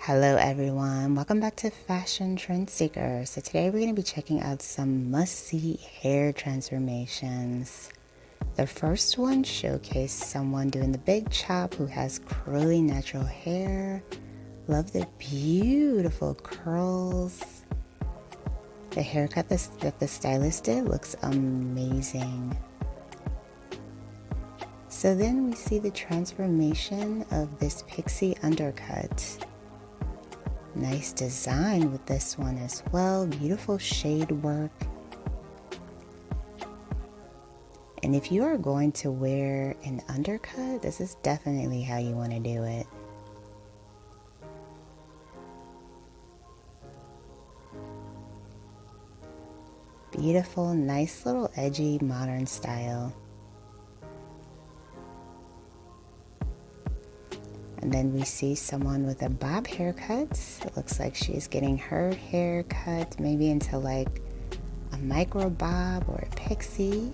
Hello everyone, welcome back to Fashion Trend Seeker. So today we're going to be checking out some must-see hair transformations. The first one showcased someone doing the big chop who has curly natural hair. Love the beautiful curls. The haircut that the stylist did looks amazing. So then we see the transformation of this pixie undercut. Nice design with this one as well. Beautiful shade work. And if you are going to wear an undercut, this is definitely how you want to do it. Beautiful, nice little edgy modern style. And then we see someone with a bob haircut. It looks like she's getting her hair cut maybe into like a micro bob or a pixie.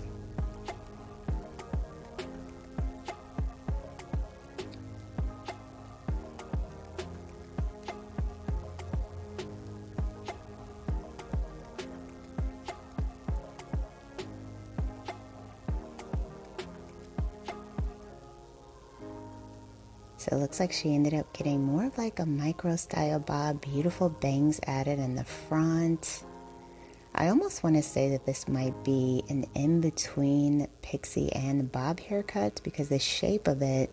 So it looks like she ended up getting more of like a micro style bob, beautiful bangs added in the front. I almost want to say that this might be an in-between pixie and bob haircut because the shape of it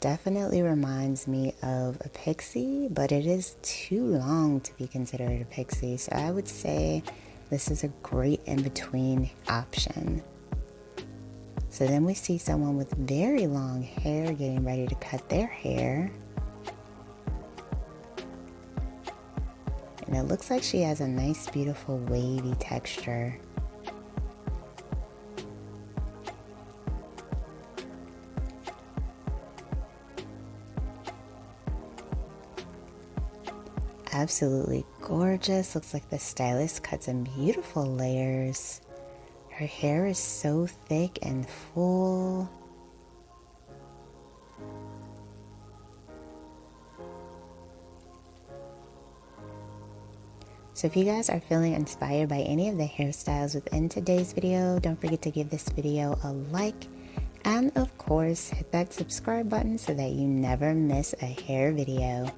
definitely reminds me of a pixie, but it is too long to be considered a pixie. So I would say this is a great in-between option. So then we see someone with very long hair getting ready to cut their hair. And it looks like she has a nice, beautiful, wavy texture. Absolutely gorgeous. Looks like the stylist cut some beautiful layers. Her hair is so thick and full. So if you guys are feeling inspired by any of the hairstyles within today's video, don't forget to give this video a like. And of course, hit that subscribe button so that you never miss a hair video.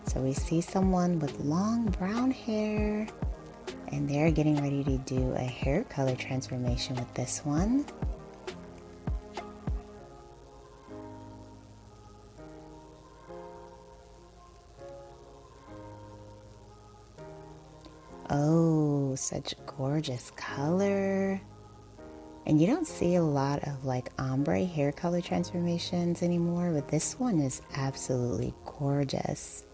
So we see someone with long brown hair, and they're getting ready to do a hair color transformation with this one. Oh, such gorgeous color. And you don't see a lot of like ombre hair color transformations anymore, but this one is absolutely gorgeous.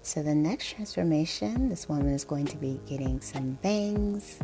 So the next transformation, this woman is going to be getting some bangs.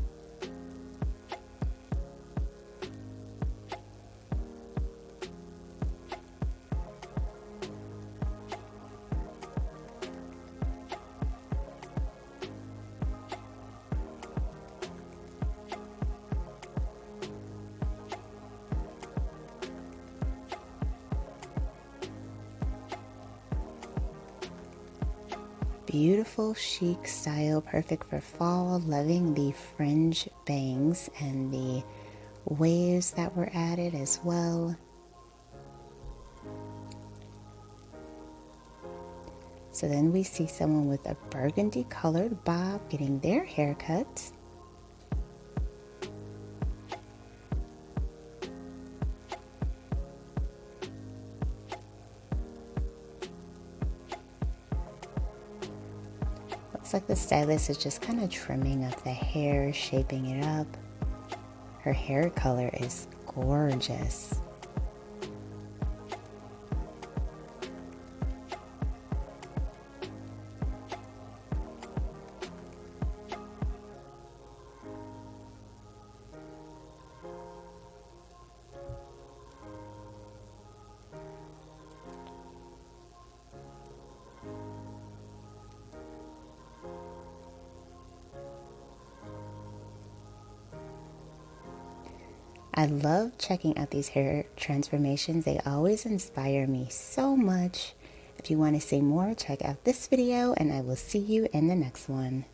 Beautiful chic style, perfect for fall. Loving the fringe bangs and the waves that were added as well. So then we see someone with a burgundy colored bob getting their haircut. Looks like the stylist is just kind of trimming up the hair, shaping it up. Her hair color is gorgeous. I love checking out these hair transformations. They always inspire me so much. If you want to see more, check out this video, and I will see you in the next one.